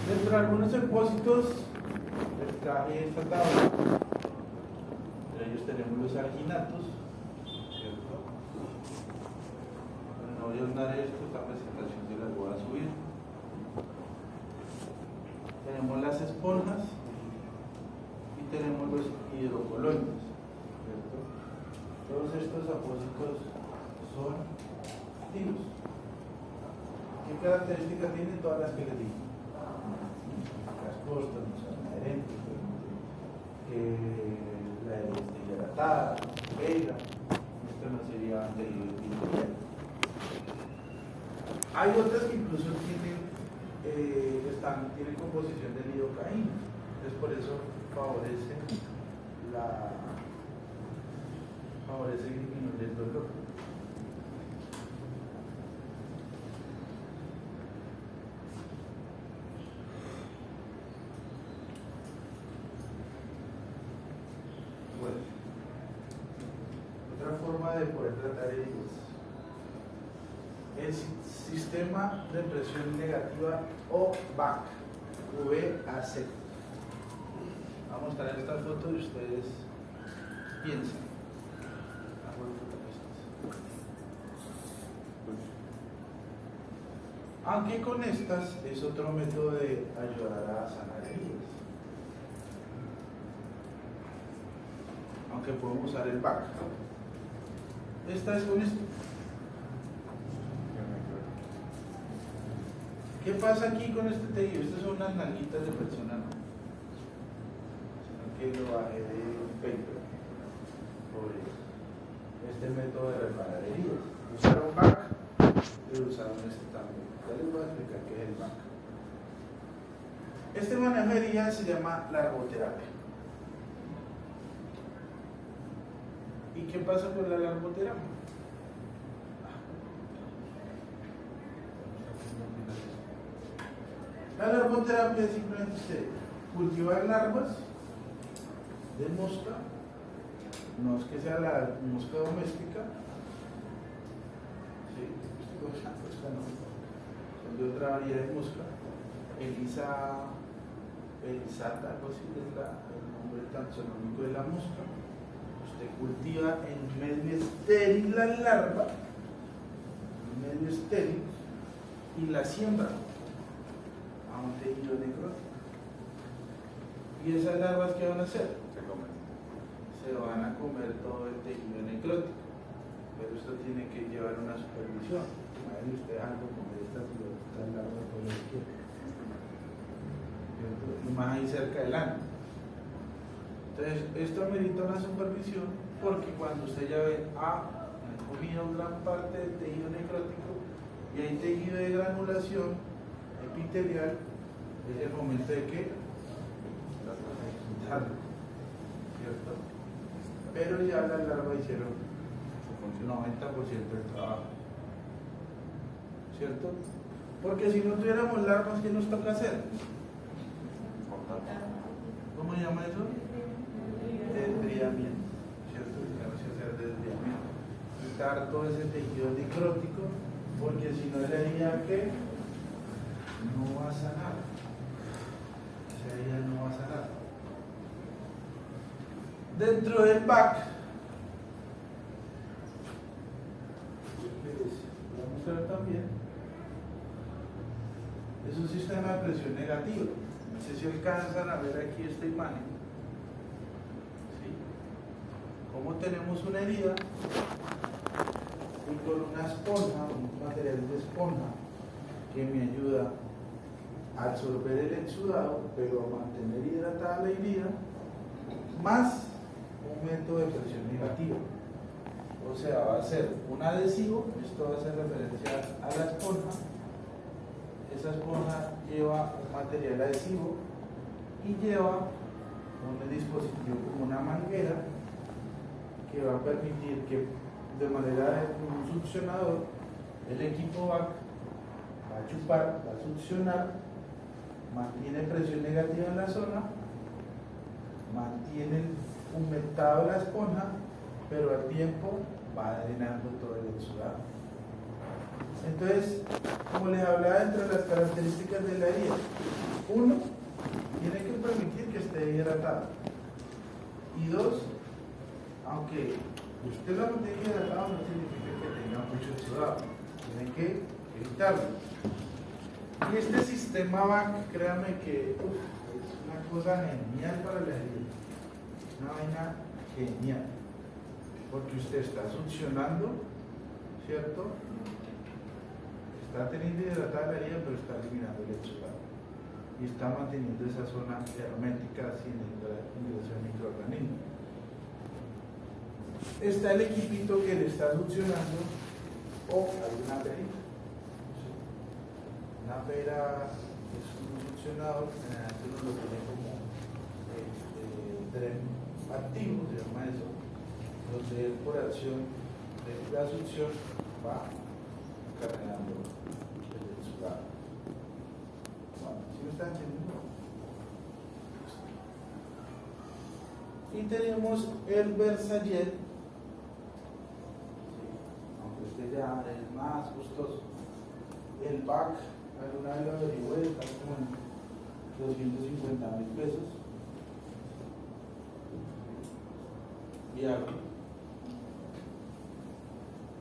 Dentro de algunos depósitos traje esta tabla. Entre ellos tenemos los alginatos, ¿cierto? Bueno, no voy a andar esto, esta presentación se las voy a subir. Tenemos las esponjas y tenemos los hidrocoloides, ¿cierto? Todos estos apósitos son activos. ¿Qué características tienen? Todas las que les dije. Las costas, no son adherentes, la deshidratada, pega, esto no sería anterior. Hay otras que incluso tienen composición de lidocaína, entonces por eso favorece disminuir el dolor. Bueno, otra forma de poder tratar heridas. El sistema de presión negativa o VAC, VAC. Vamos a mostrar esta foto y ustedes piensen. Aunque con estas es otro método de ayudar a sanar heridas. Aunque podemos usar el VAC. Esta es con esto. ¿Qué pasa aquí con este tejido? Estas son unas nalguitas de persona, ¿no? Sino que lo bajé de un paper por este método de reparar heridas. Usaron VAC y usaron este también. Ya les voy a explicar qué es el VAC. Este manejo de heridas se llama largoterapia. ¿Y qué pasa con la largoterapia? La largoterapia es simplemente usted cultivar larvas de mosca, no es que sea la mosca doméstica, ¿sí? Son de otra variedad de mosca, elisata, algo así es el nombre taxonómico de la mosca. Usted cultiva en medio estéril la larva, en medio estéril, y la siembra a un tejido necrótico. ¿Y esas larvas qué van a hacer? Se van a comer todo el tejido necrótico, pero esto tiene que llevar una supervisión. Imagínese usted algo como estas larvas todo lo que quiere, y más ahí cerca del ano. Entonces, esto amerita una supervisión porque cuando usted ya ve, han comido gran parte del tejido necrótico y hay tejido de granulación epitelial, es el momento de que ¿cierto? Pero ya las larvas hicieron 90% del trabajo, ¿cierto? Porque si no tuviéramos larvas, ¿qué nos toca hacer? ¿Cómo se llama eso? Desbridamiento, ¿cierto? Tenemos que hacer desbridamiento, quitar todo ese tejido necrótico, porque si no la herida que no va a sanar, esa herida no va a sanar. Dentro del VAC, les voy a mostrar también, es un sistema de presión negativo. No sé si alcanzan a ver aquí esta imagen. ¿Sí? como tenemos una herida y con una esponja, un material de esponja que me ayuda a absorber el exudado, pero a mantener hidratada la herida, más un método de presión negativa. O sea, va a ser un adhesivo, esto va a hacer referencia a la esponja. Esa esponja lleva un material adhesivo y lleva un dispositivo como una manguera que va a permitir que de manera de un succionador el equipo va a chupar, va a succionar, mantiene presión negativa en la zona, mantiene humectado la esponja, pero al tiempo va drenando todo el exudado. Entonces, como les hablaba, entre las características de la herida, uno, tiene que permitir que esté hidratado. Y dos, aunque usted la mantenga hidratado, no significa que tenga mucho exudado, tiene que evitarlo. Y este sistema VAC, créanme que es una cosa genial para la herida, una vaina genial, porque usted está succionando, ¿cierto? Está teniendo hidratada la herida, pero está eliminando el exudado y está manteniendo esa zona hermética sin ingreso de microorganismos. Está el equipito que le está succionando, o hay una perita. Una pera es un succionador, generalmente uno lo tiene como tren activo, se llama eso, donde por acción de la succión va cargando el exudado. Bueno, ¿sí me están entendiendo? Y tenemos el Versailles, aunque este ya es más costoso. El pack, alguna vez lo averigué, está como en 250.000 pesos. Y algo.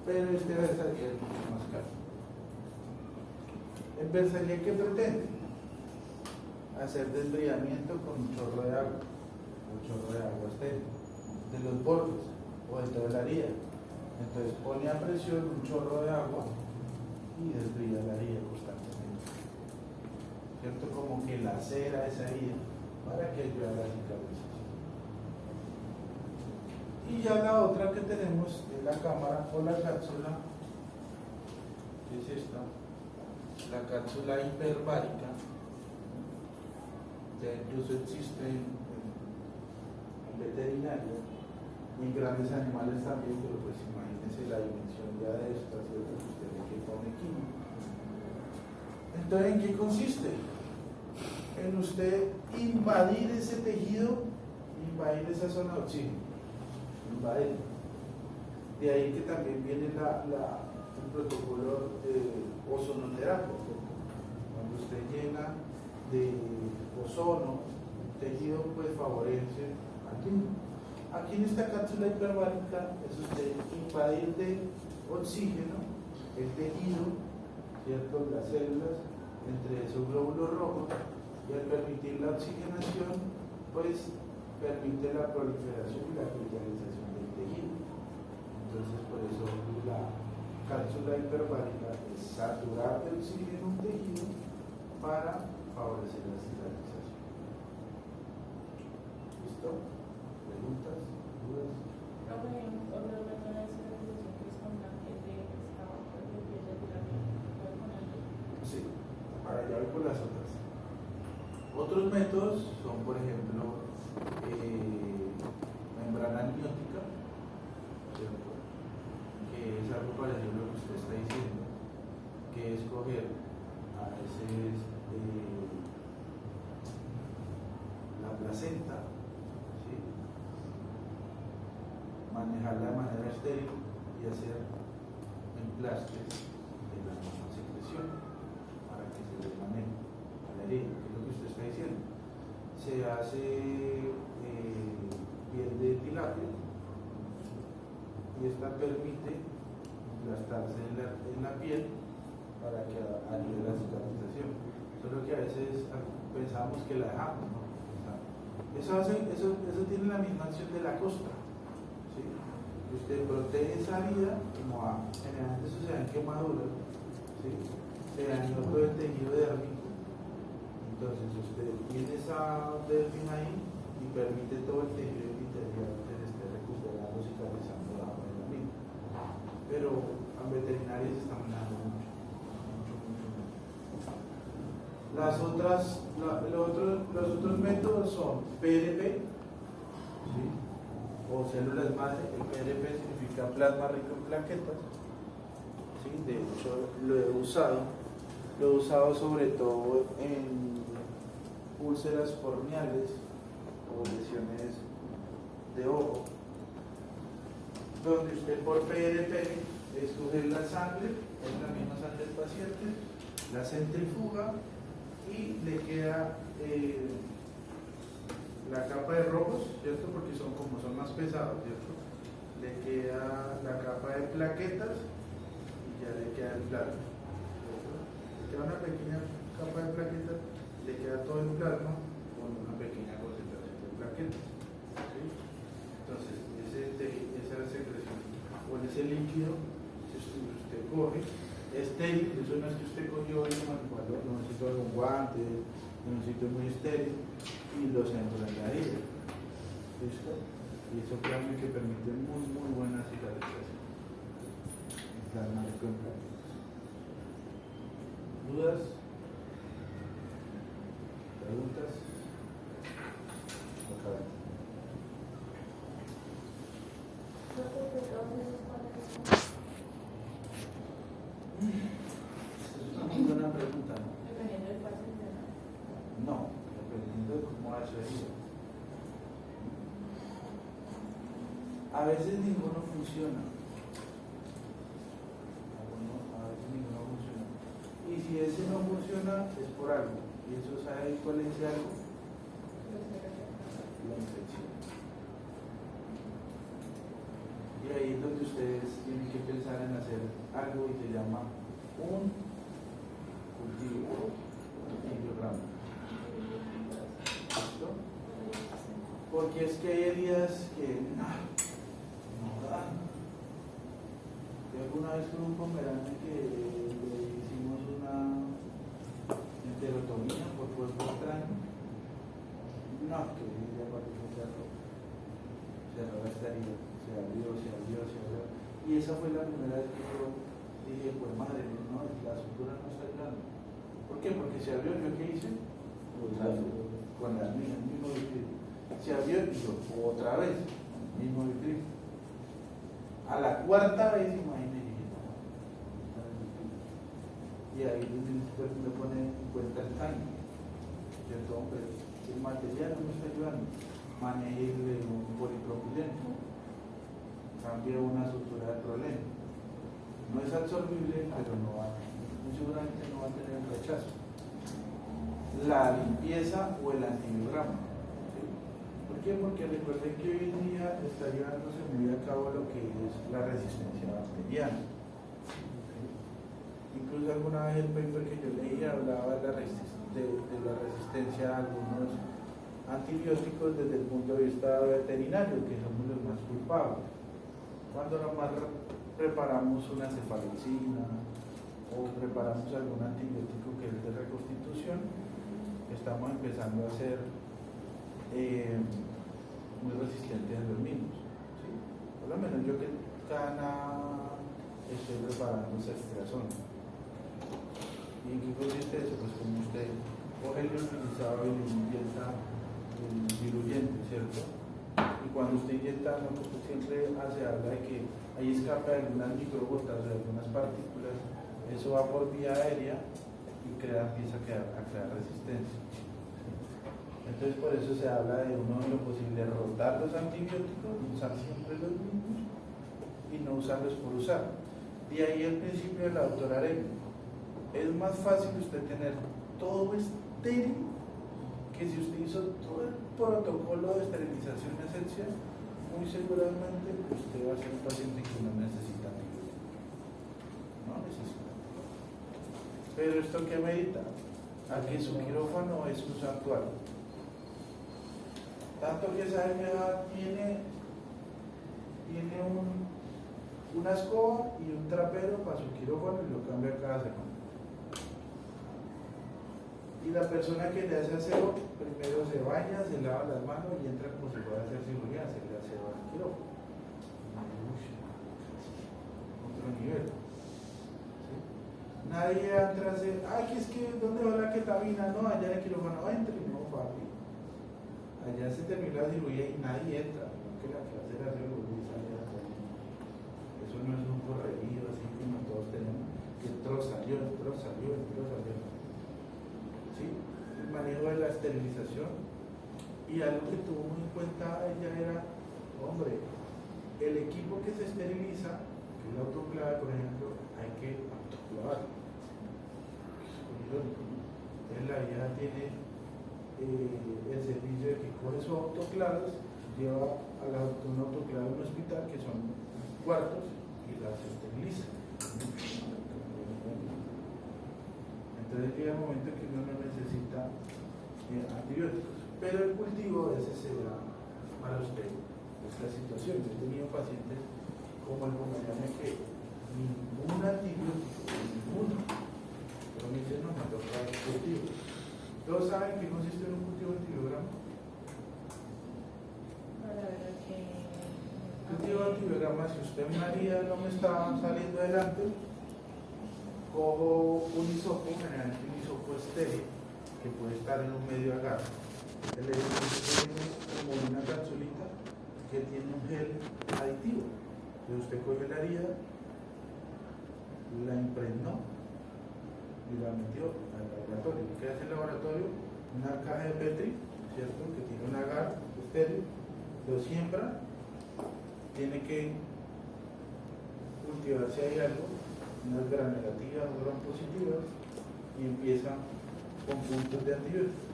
Pero este Versailles es mucho más caro. ¿El Versailles qué pretende? Hacer desbridamiento con un chorro de agua estéril, de los bordes o de toda la herida. Entonces pone a presión un chorro de agua y desbrida la herida constantemente, ¿cierto? Como que la cera esa herida para que ayude a la cicatrización. Y ya la otra que tenemos es la cámara o la cápsula, que es esta, la cápsula hiperbárica, que incluso existe en veterinaria, y en grandes animales también, pero pues imagínense la dimensión ya de esto, ¿cierto? Usted ve que pone químico. Entonces, ¿en qué consiste? En usted invadir ese tejido, invadir esa zona de oxígeno, invadir. De ahí que también viene el protocolo de ozonoterapia. Cuando usted llena de ozono, el tejido pues favorece aquí. Aquí en esta cápsula hiperbárica es usted invadir de oxígeno el tejido, ¿cierto? Las células, entre esos glóbulos rojos, y al permitir la oxigenación, pues permite la proliferación y la cristalización del tejido. Entonces, por eso la cápsula hiperbárica es saturar de oxígeno un tejido para favorecer la cicatrización. ¿Listo? ¿Preguntas? ¿Dudas? Otro método de cicatrización que es con la piel de pescado, de piel de tiranía, ¿puede ponerlo? Sí, para allá voy con las otras. Otros métodos son, por ejemplo, membrana amniótica, ¿cierto? Que es algo parecido a lo que usted está diciendo, que es coger a veces la placenta, ¿sí? Manejarla de manera estéril y hacer emplastes de la secreción para que se le maneje a la herida, que es lo que usted está diciendo. Se hace piel de tilapia y esta permite emplastarse en la piel para que ayude a la cicatrización. Solo que a veces pensamos que la dejamos, ¿no? Eso tiene la misma acción de la costra, ¿sí? usted protege esa herida, como generalmente eso se da en quemaduras, ¿sí? Se dañó todo el tejido dérmico. Entonces usted tiene esa dermis ahí y permite todo el tejido epitelial que se esté recuperando, cicatrizando debajo de la misma. Pero al veterinario se está manejando mucho. Los otros métodos son PRP, ¿sí? O células madre. El PRP significa plasma rico en plaquetas, ¿sí? De hecho lo he usado sobre todo en úlceras corneales o lesiones de ojo, donde usted por PRP escoge la sangre, es la misma sangre del paciente, la centrifuga y le queda la capa de rojos, ¿cierto? Porque son más pesados, ¿cierto? Le queda la capa de plaquetas y ya le queda el plasma, ¿cierto? Le queda una pequeña capa de plaquetas, le queda todo el plasma con una pequeña concentración de plaquetas, ¿sí? Entonces, esa secreción o ese líquido, si usted coge, estéril, eso no es que usted cogió y lo manipuló, no necesito algún guante, en un sitio muy estéril y lo centro en la herida. ¿Listo? Y eso créanme que permite muy buena cicatrización. Plasma rico en plaquetas. ¿Dudas? ¿Preguntas? Acá. Es una muy buena pregunta, ¿no? Dependiendo del paciente, ¿no? No, dependiendo de cómo ha herida. A veces ninguno funciona. A veces ninguno funciona. Y si ese no funciona, es por algo. ¿Y eso sabe cuál es ese algo? La infección. Y ahí es donde ustedes tienen que pensar en hacer algo y se llama un cultivo, un angiograma. ¿Listo? Porque es que hay heridas que no dan. Yo alguna vez con un pomerano que le hicimos una enterotomía por cuerpo extraño. No, que ya pareció cerró esta herida. Se abrió. Y esa fue la primera vez que yo dije, pues madre, no, la sutura no está ayudando. ¿Por qué? Porque se abrió, ¿yo qué hice? Pues, con el mismo vitrín. Se abrió y yo, otra vez, el mismo vitrín. A la cuarta vez, imagínense, y ahí le pone en cuenta el daño. ¿Cierto? Hombre, el material no me está ayudando. Maneje un polipropileno. Cambia una sutura de problema. No es absorbible, pero muy seguramente no va a tener un rechazo. La limpieza o el angiograma. ¿Sí? ¿Por qué? Porque recuerden que hoy en día está llevándose muy a cabo lo que es la resistencia bacteriana. ¿Sí? Incluso alguna vez el paper que yo leí hablaba de la resistencia a algunos antibióticos desde el punto de vista veterinario, que somos los más culpables. Cuando nomás preparamos una cefalexina o preparamos algún antibiótico que es de reconstitución, estamos empezando a ser muy resistentes a los mismos, ¿sí? Por lo menos yo que cada estoy preparando ceftriaxona. ¿Y en qué consiste eso? Pues como usted coge el utilizado y le inyecta el diluyente, ¿cierto? Y cuando usted inyecta, lo que usted siempre habla de que ahí escapa de algunas microgotas, de algunas partículas, eso va por vía aérea y empieza a crear resistencia. Entonces por eso se habla de uno de lo posible rotar los antibióticos, usar siempre los mismos y no usarlos por usar. De ahí el principio de la doctora Arevalo. Es más fácil usted tener todo estéril que si usted hizo todo el protocolo de esterilización esencial, muy seguramente usted va a ser un paciente que no necesita antibiótico. No necesita. Pero esto que medita, a que su quirófano es un santuario. Tanto que esa enfermedad tiene una escoba y un trapero para su quirófano y lo cambia cada semana. Y la persona que le hace aseo, primero se baña, se lava las manos y entra como si fuera a hacer cirugía, se le aseo al quirófano. Otro nivel. ¿Sí? Nadie entra a hacer, ay, que es que, ¿dónde va la ketamina? No, allá en el quirófano, entre, no, papi. Allá se terminó la cirugía y nadie entra, que la que hace el aseo lo sale a hacer. Eso no es un corregido así como todos tenemos, que entró, salió, entró, salió, entró, salió. ¿Sí? El manejo de la esterilización. Y algo que tuvo muy en cuenta ella era, hombre, el equipo que se esteriliza, que es la autoclave, por ejemplo, hay que autoclavarlo. Entonces la vieja tiene el servicio de que coge sus autoclaves, lleva a un autoclave a un hospital que son cuartos y las esteriliza. Entonces llega un momento que uno no necesita antibióticos, pero el cultivo ese será para usted esta situación. Yo he tenido pacientes como el compañero que ningún antibiótico, ninguno, pero me dicen no, me toca el cultivo. ¿Todos saben qué consiste en un cultivo antibiograma? Cultivo antibiograma, si usted en una herida no me está saliendo adelante, cojo un hisopo, generalmente un hisopo estéril, que puede estar en un medio agar. El hisopo tiene como una capsulita que tiene un gel aditivo. Entonces usted coge la herida, la impregnó y la metió al laboratorio. ¿Qué hace el laboratorio? Una caja de Petri, ¿cierto? Que tiene un agar estéril, lo siembra, tiene que cultivar si hay algo, unas gram negativas o gram positivas, y empieza con puntos de antibióticos.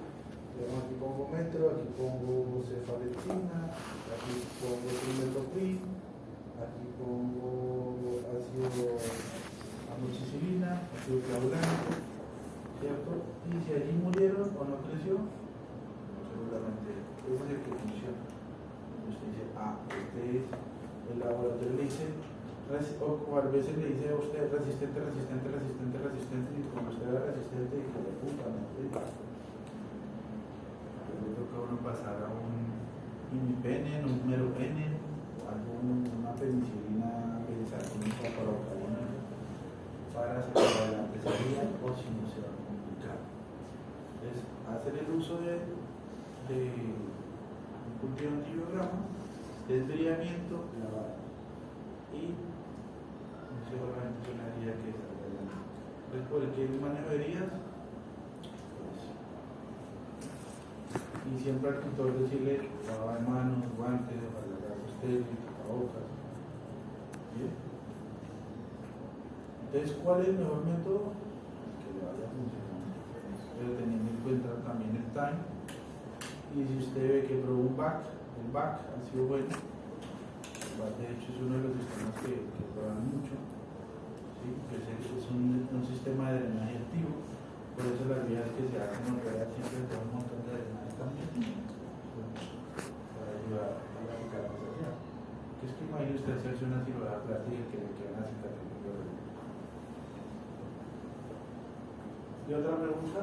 Entonces, aquí pongo metro, aquí pongo cefalexina, aquí pongo trimethoprim, aquí pongo ácido amoxicilina, ácido clavulánico, ¿cierto? Y si allí murieron o no creció, seguramente ese es el que funciona. Usted dice, este es el laboratorio, le dice, o a veces le dice a usted resistente, resistente, resistente, resistente, y cuando usted era resistente, dice, de puta, no sé. Le toca a uno pasar a un imipenem, un meropenem, una penicilina benzatínica para sacar adelante esa vida, o si no se va a complicar. Entonces, hacer el uso de un cultivo antibiograma, desbriamiento, lavado y seguramente es una herida que salga adelante. Entonces, por el que el manejo de heridas, pues, y siempre al tutor decirle lavado de manos, guantes, para el brazo estéril, tapabocas. ¿Bien? Entonces, ¿cuál es el mejor método? Que le vaya funcionando, pero teniendo en cuenta también el time. Y si usted ve que probó un back, el back ha sido bueno. El back, de hecho, es uno de los sistemas que prueban mucho, ¿sí? Que es un sistema de drenaje activo. Por eso las vías que se hacen en realidad siempre con un montón de drenaje también, para ayudar a la cicatrización. Que es que imagine usted hacerse una cirugía plástica que le queda una cicatriz. ¿Y otra pregunta?